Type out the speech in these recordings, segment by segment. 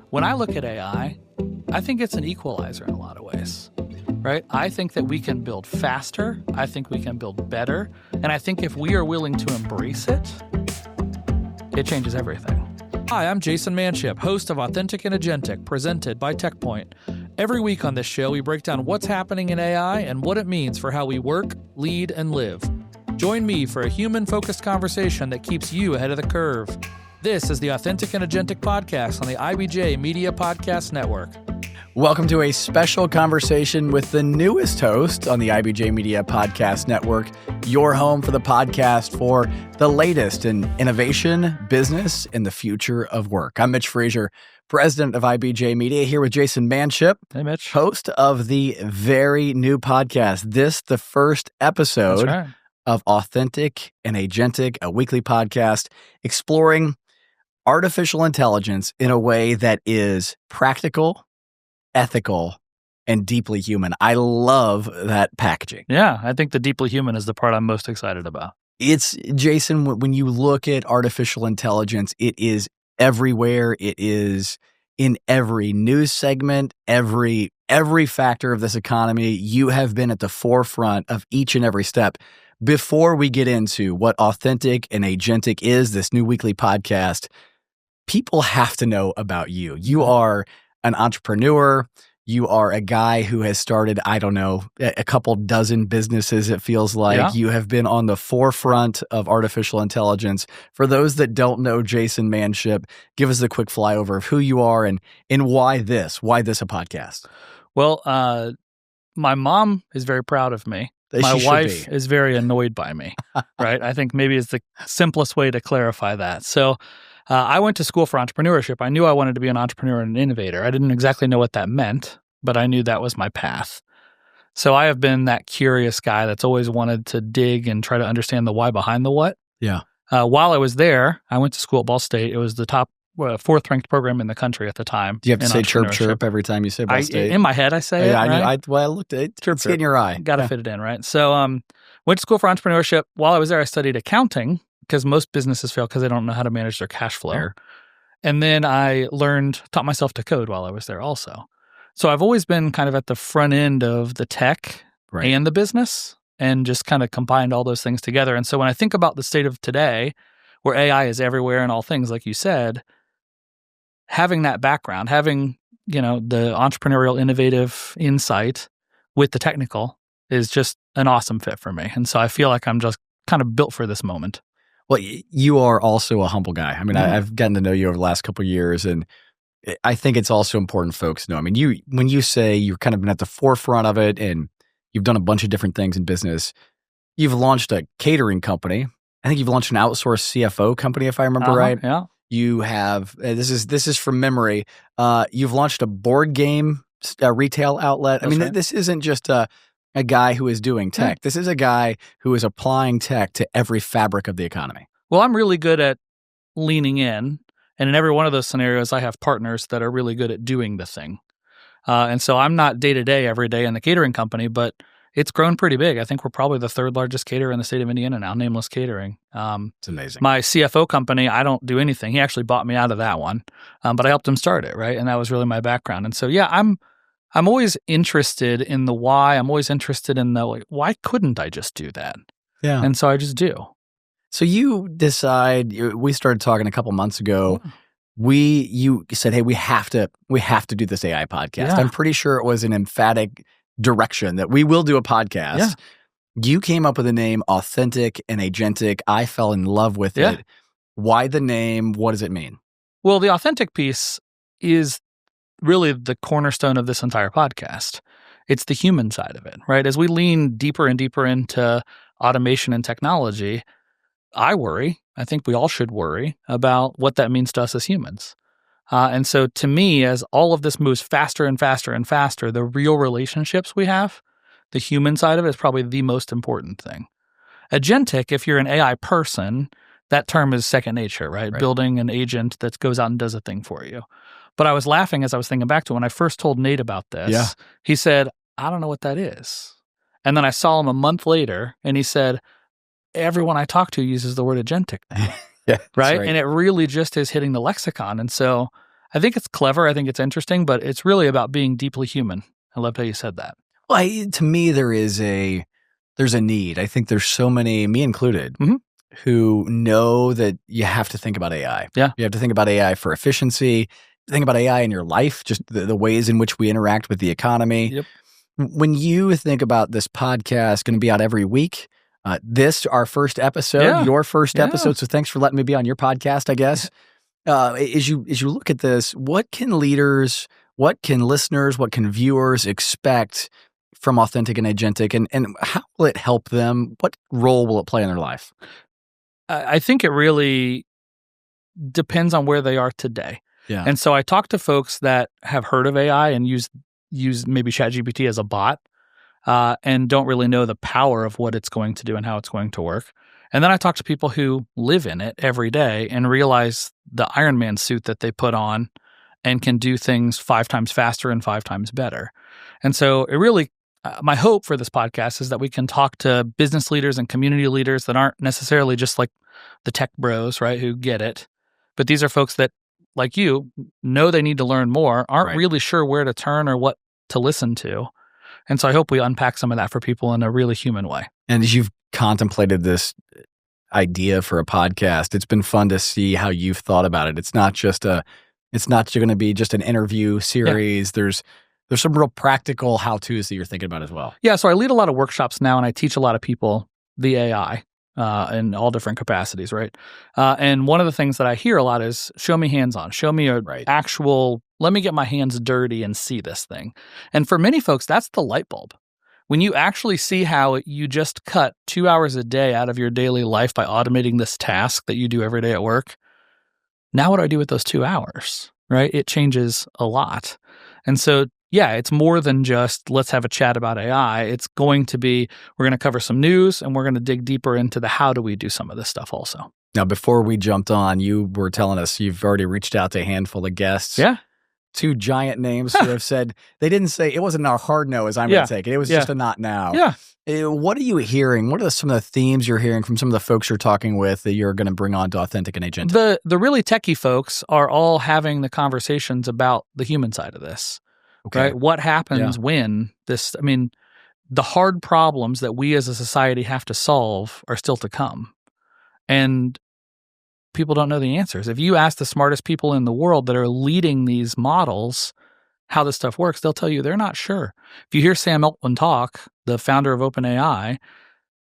When I look at AI, I think it's an equalizer in a lot of ways, right? I think that we can build faster. I think we can build better. And I think if we are willing to embrace it, it changes everything. Hi, I'm Jayson Manship, host of Authentic and Agentic, presented by Techpoint. Every week on this show, we break down what's happening in AI and what it means for how we work, lead, and live. Join me for a human-focused conversation that keeps you ahead of the curve. This is the Authentic and Agentic podcast on the IBJ Media Podcast Network. Welcome to a special conversation with the newest host on the IBJ Media Podcast Network, your home for the podcast for the latest in innovation, business, and the future of work. I'm Mitch Frazier, president of IBJ Media, here with Jayson Manship, Hey, Mitch. host of the very new podcast. This, the first episode of Authentic and Agentic, a weekly podcast exploring artificial intelligence in a way that is practical, ethical, and deeply human. I love that packaging. Yeah, I think the deeply human is the part I'm most excited about. It's, Jayson, when you look at artificial intelligence, it is everywhere. It is in every news segment, every factor of this economy. You have been at the forefront of each and every step. Before we get into what Authentic and Agentic is, this new weekly podcast, people have to know about you. You are an entrepreneur. You are a guy who has started, I don't know, a couple dozen businesses, it feels like. Yeah. You have been on the forefront of artificial intelligence. For those that don't know Jayson Manship, give us a quick flyover of who you are and why this a podcast. Well, my mom is very proud of me. My wife is very annoyed by me, right? I think maybe is the simplest way to clarify that. So I went to school for entrepreneurship. I knew I wanted to be an entrepreneur and an innovator. I didn't exactly know what that meant, but I knew that was my path. So I have been that curious guy that's always wanted to dig and try to understand the why behind the what. Yeah. While I was there, I went to school at Ball State. It was the top fourth ranked program in the country at the time. Do you have to say chirp, chirp every time you say Ball State? In my head, I say it. I right? knew. I looked at it. Chirp, It's in your eye. Got to fit it in, right? So went to school for entrepreneurship. While I was there, I studied accounting because most businesses fail because they don't know how to manage their cash flow. Fair. And then I taught myself to code while I was there also. So I've always been kind of at the front end of the tech and the business and just kind of combined all those things together. And so when I think about the state of today, where AI is everywhere and all things, like you said, having that background, having, the entrepreneurial, innovative insight with the technical is just an awesome fit for me. And so I feel like I'm just kind of built for this moment. Well, you are also a humble guy. I mean, I've gotten to know you over the last couple of years, and I think it's also important folks to know. I mean, when you say you've kind of been at the forefront of it and you've done a bunch of different things in business, you've launched a catering company. I think you've launched an outsourced CFO company, if I remember right. Yeah. You have, this is from memory, you've launched a board game retail outlet. That's right. This isn't just a guy who is doing tech. Yeah. This is a guy who is applying tech to every fabric of the economy. Well, I'm really good at leaning in. And in every one of those scenarios, I have partners that are really good at doing the thing. And so I'm not day-to-day every day in the catering company, but it's grown pretty big. I think we're probably the third largest caterer in the state of Indiana now, Nameless Catering. It's amazing. My CFO company, I don't do anything. He actually bought me out of that one, but I helped him start it, right? And that was really my background. And so, yeah, I'm always interested in the why. I'm always interested in the, why couldn't I just do that? Yeah. And so I just do. So you decide, we started talking a couple months ago. You said, hey, we have to do this AI podcast. Yeah. I'm pretty sure it was an emphatic direction that we will do a podcast. Yeah. You came up with the name Authentic and Agentic. I fell in love with it. Why the name? What does it mean? Well, the authentic piece is really the cornerstone of this entire podcast. It's the human side of it, right? As we lean deeper and deeper into automation and technology, I think we all should worry about what that means to us as humans. And so to me, as all of this moves faster and faster and faster, the real relationships we have, the human side of it is probably the most important thing. Agentic, if you're an AI person, that term is second nature, right? Building an agent that goes out and does a thing for you. But I was laughing as I was thinking back to when I first told Nate about this. Yeah. He said, I don't know what that is. And then I saw him a month later and he said, everyone I talk to uses the word agentic now. Yeah, right? And it really just is hitting the lexicon. And so I think it's clever. I think it's interesting, but it's really about being deeply human. I loved how you said that. Well, to me, there's a need. I think there's so many, me included, who know that you have to think about AI. Yeah. You have to think about AI for efficiency, think about AI in your life, just the ways in which we interact with the economy. Yep. When you think about this podcast going to be out every week, this, our first episode, your first episode. So thanks for letting me be on your podcast, I guess. As you look at this, what can leaders, what can listeners, what can viewers expect from Authentic and Agentic, and how will it help them? What role will it play in their life? I think it really depends on where they are today. Yeah. And so I talk to folks that have heard of AI and use maybe ChatGPT as a bot, and don't really know the power of what it's going to do and how it's going to work. And then I talk to people who live in it every day and realize the Iron Man suit that they put on and can do things 5 times faster and 5 times better. And so it really, my hope for this podcast is that we can talk to business leaders and community leaders that aren't necessarily just like the tech bros, right, who get it. But these are folks that, like you, know they need to learn more, aren't really sure where to turn or what to listen to. And so I hope we unpack some of that for people in a really human way. And as you've contemplated this idea for a podcast, it's been fun to see how you've thought about it. It's not going to be just an interview series. Yeah. There's some real practical how-tos that you're thinking about as well. Yeah, so I lead a lot of workshops now, and I teach a lot of people the AI in all different capacities, right? And one of the things that I hear a lot is, show me hands-on. Show me a actual, let me get my hands dirty and see this thing. And for many folks, that's the light bulb. When you actually see how you just cut 2 hours a day out of your daily life by automating this task that you do every day at work, now what do I do with those 2 hours, right? It changes a lot. And so, yeah, it's more than just let's have a chat about AI. It's going to be, we're going to cover some news and we're going to dig deeper into the how do we do some of this stuff also. Now, before we jumped on, you were telling us you've already reached out to a handful of guests. Yeah. 2 giant names who have said, they didn't say, it wasn't a hard no as I'm going to take it. It was just a not now. Yeah. What are you hearing? What are some of the themes you're hearing from some of the folks you're talking with that you're going to bring on to Authentic and Agentic? The really techie folks are all having the conversations about the human side of this. Okay. Right? What happens when this, I mean, the hard problems that we as a society have to solve are still to come. And people don't know the answers. If you ask the smartest people in the world that are leading these models how this stuff works, they'll tell you they're not sure. If you hear Sam Altman talk, the founder of OpenAI,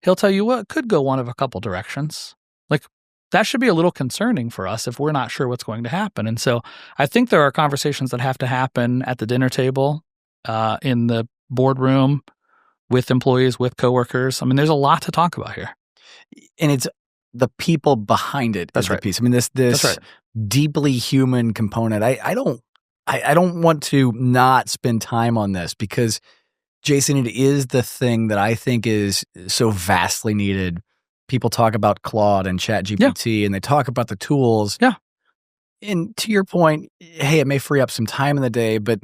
he'll tell you, well, it could go one of a couple directions. Like, that should be a little concerning for us if we're not sure what's going to happen. And so I think there are conversations that have to happen at the dinner table, in the boardroom, with employees, with coworkers. I mean, there's a lot to talk about here. And it's the people behind it. That's right. The piece. I mean, this deeply human component. I don't want to not spend time on this because, Jayson, it is the thing that I think is so vastly needed. People talk about Claude and ChatGPT, and they talk about the tools. Yeah. And to your point, hey, it may free up some time in the day, but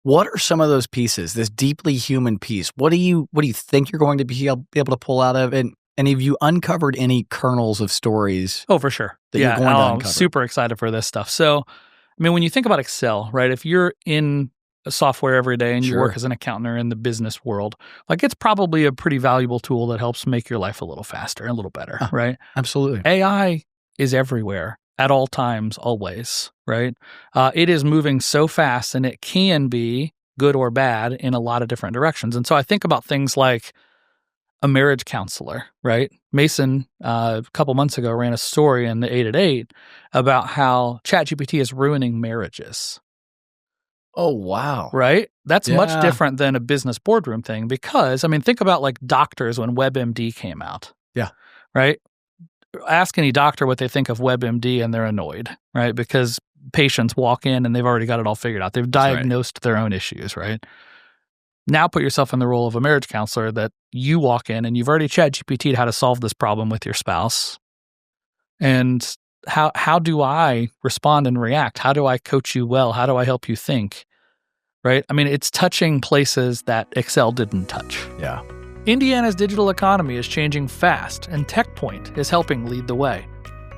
what are some of those pieces? This deeply human piece. What do you think you're going to be able to pull out of it? And have you uncovered any kernels of stories? Oh, for sure. That you're going to uncover? I'm super excited for this stuff. So, I mean, when you think about Excel, right? If you're in software every day and you work as an accountant or in the business world, like, it's probably a pretty valuable tool that helps make your life a little faster and a little better, right? Absolutely. AI is everywhere at all times, always, right? It is moving so fast, and it can be good or bad in a lot of different directions. And so I think about things like a marriage counselor, right? Mason, a couple months ago, ran a story in the 8 at 8 about how ChatGPT is ruining marriages. Oh, wow. Right? That's much different than a business boardroom thing because, I mean, think about like doctors when WebMD came out. Yeah. Right? Ask any doctor what they think of WebMD and they're annoyed, right? Because patients walk in and they've already got it all figured out. They've diagnosed their own issues, right? Now put yourself in the role of a marriage counselor that you walk in and you've already ChatGPT'd how to solve this problem with your spouse. And how do I respond and react? How do I coach you well? How do I help you think? Right? I mean, it's touching places that Excel didn't touch. Yeah. Indiana's digital economy is changing fast, and Techpoint is helping lead the way.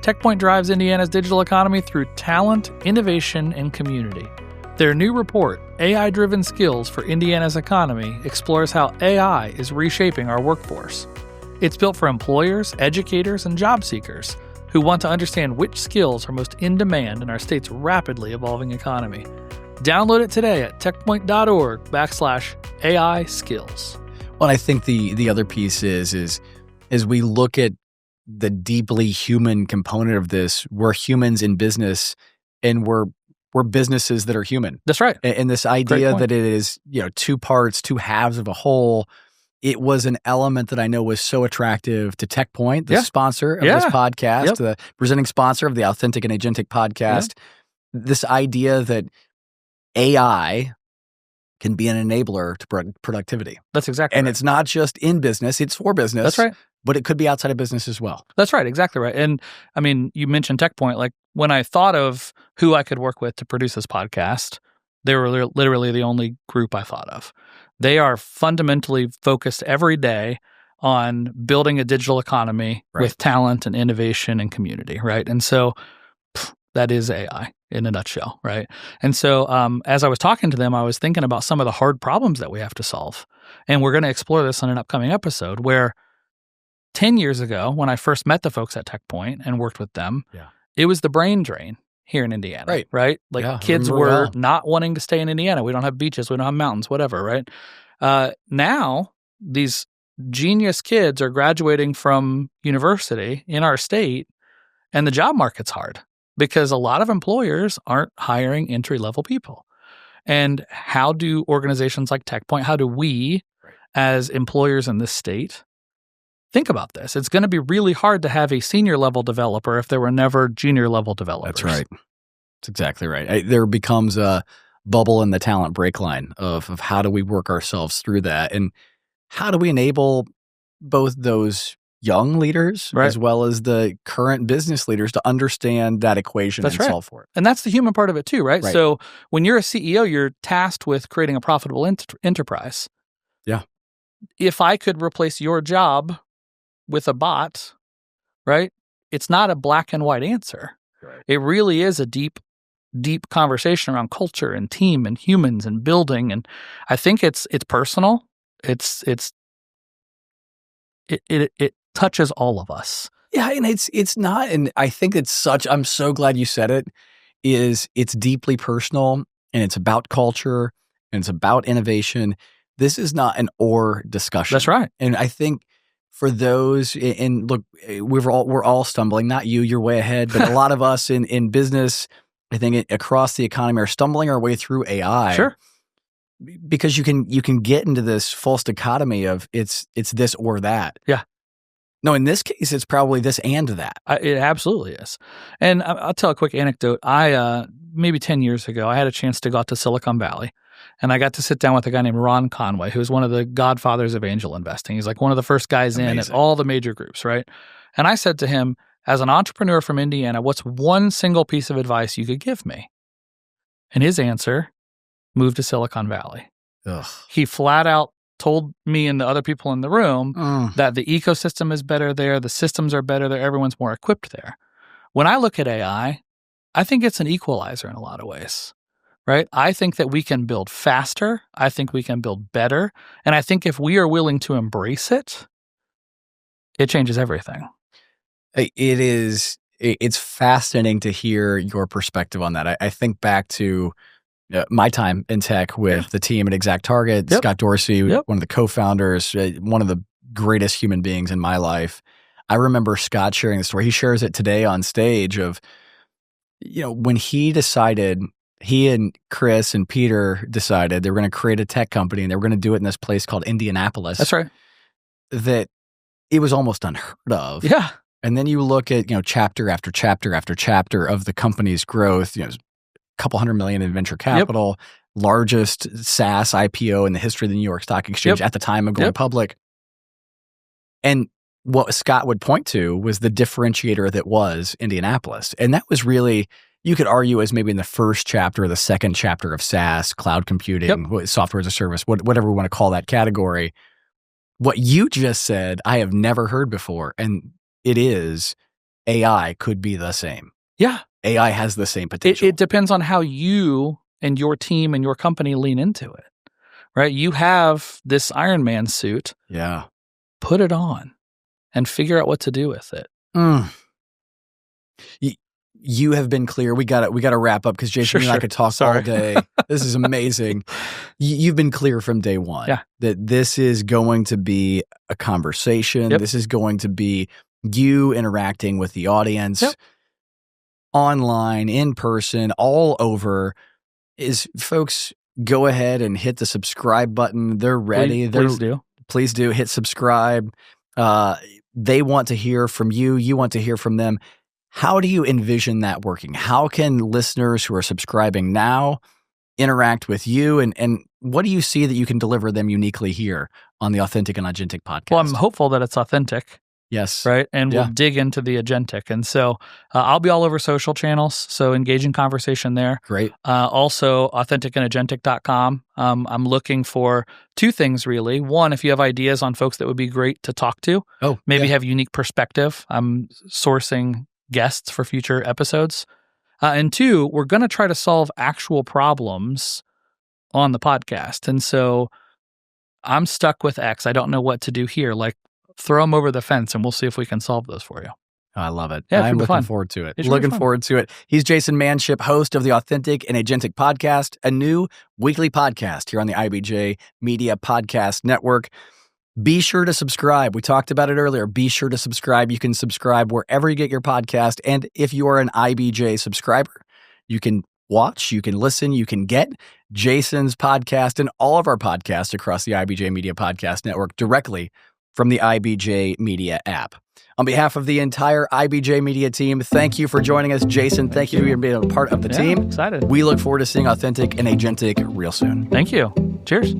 Techpoint drives Indiana's digital economy through talent, innovation, and community. Their new report, AI-Driven Skills for Indiana's Economy, explores how AI is reshaping our workforce. It's built for employers, educators, and job seekers who want to understand which skills are most in demand in our state's rapidly evolving economy. Download it today at techpoint.org/AI skills. Well, I think the other piece is as we look at the deeply human component of this, we're humans in business, and we're businesses that are human. That's right. And this idea that it is, two parts, two halves of a whole, it was an element that I know was so attractive to Techpoint, the sponsor of this podcast, the presenting sponsor of the Authentic and Agentic podcast. This idea that AI can be an enabler to productivity. That's exactly and right. It's not just in business, it's for business. That's right. But it could be outside of business as well. That's right. Exactly right. And I mean, you mentioned Techpoint. Like when I thought of who I could work with to produce this podcast, they were literally the only group I thought of. They are fundamentally focused every day on building a digital economy with talent and innovation and community, right? And so that is AI in a nutshell, right? And so as I was talking to them, I was thinking about some of the hard problems that we have to solve. And we're going to explore this in an upcoming episode where 10 years ago, when I first met the folks at Techpoint and worked with them, it was the brain drain here in Indiana, right? Like kids were not wanting to stay in Indiana. We don't have beaches. We don't have mountains, whatever, right? Now, these genius kids are graduating from university in our state, and the job market's hard because a lot of employers aren't hiring entry-level people. And how do organizations like Techpoint, how do we as employers in this state think about this? It's going to be really hard to have a senior level developer if there were never junior level developers. That's right. That's exactly right. There becomes a bubble in the talent break line of how do we work ourselves through that, and how do we enable both those young leaders as well as the current business leaders to understand that equation and solve for it. And that's the human part of it too, right? So when you're a CEO, you're tasked with creating a profitable enterprise. Yeah. If I could replace your job with a bot, right? It's not a black and white answer. Right. It really is a deep conversation around culture and team and humans and building. And I think it's personal. It touches all of us. Yeah, and it's not, and I think I'm so glad you said it, it's deeply personal, and it's about culture, and it's about innovation. This is not an or discussion. That's right. And I think for those, and look, we're all stumbling, not you're way ahead, but a lot of us in business, I think across the economy are stumbling our way through AI. Sure. Because you can get into this false dichotomy of it's this or that. Yeah. No, in this case, it's probably this and that. It absolutely is. And I'll tell a quick anecdote. Maybe 10 years ago, I had a chance to go out to Silicon Valley, and I got to sit down with a guy named Ron Conway, who's one of the godfathers of angel investing. He's like one of the first guys in at all the major groups, right? And I said to him, as an entrepreneur from Indiana, what's one single piece of advice you could give me? And his answer, move to Silicon Valley. Ugh. He flat out told me and the other people in the room that the ecosystem is better there, the systems are better there, everyone's more equipped there. When I look at AI, I think it's an equalizer in a lot of ways, right? I think that we can build faster. I think we can build better. And I think if we are willing to embrace it, it changes everything. It's fascinating to hear your perspective on that. I think back to my time in tech with the team at ExactTarget, Scott Dorsey, one of the co-founders, one of the greatest human beings in my life. I remember Scott sharing the story. He shares it today on stage of, when he decided, he and Chris and Peter decided they were going to create a tech company and they were going to do it in this place called Indianapolis. That's right. That it was almost unheard of. Yeah. And then you look at, chapter after chapter after chapter of the company's growth, couple $100 million in venture capital, largest SaaS IPO in the history of the New York Stock Exchange at the time of going public. And what Scott would point to was the differentiator that was Indianapolis. And that was really, you could argue as maybe in the first chapter or the second chapter of SaaS, cloud computing, software as a service, whatever we want to call that category. What you just said, I have never heard before. And it is AI could be the same. Yeah. AI has the same potential. It depends on how you and your team and your company lean into it, right? You have this Iron Man suit. Yeah. Put it on and figure out what to do with it. You have been clear. We got to wrap up because Jayson and I could talk all day. This is amazing. You've been clear from day one that this is going to be a conversation. This is going to be you interacting with the audience online, in person, all over. Folks, go ahead and hit the subscribe button. They're ready. Please do hit subscribe. They want to hear from you. You want to hear from them. How do you envision that working? How can listeners who are subscribing now interact with you? And what do you see that you can deliver them uniquely here on the Authentic and Agentic podcast? Well, I'm hopeful that it's authentic. Yes. Right. And we'll dig into the agentic. And so I'll be all over social channels. So engaging conversation there. Great. Also, AuthenticandAgentic.com. I'm looking for two things, really. One, if you have ideas on folks that would be great to talk to, maybe have unique perspective. I'm sourcing guests for future episodes. And two, we're going to try to solve actual problems on the podcast. And so I'm stuck with X. I don't know what to do here. Like, throw them over the fence and we'll see if we can solve those for you. I love it. Yeah, I'm looking forward to it. Looking forward to it. He's Jayson Manship, host of the Authentic and Agentic podcast, a new weekly podcast here on the IBJ Media Podcast Network. Be sure to subscribe. We talked about it earlier. Be sure to subscribe. You can subscribe wherever you get your podcast. And if you are an IBJ subscriber, you can watch, you can listen, you can get Jayson's podcast and all of our podcasts across the IBJ Media Podcast Network directly from the IBJ Media app. On behalf of the entire IBJ Media team, thank you for joining us, Jayson. Thank you for being a part of the team. Excited. We look forward to seeing Authentic and Agentic real soon. Thank you. Cheers.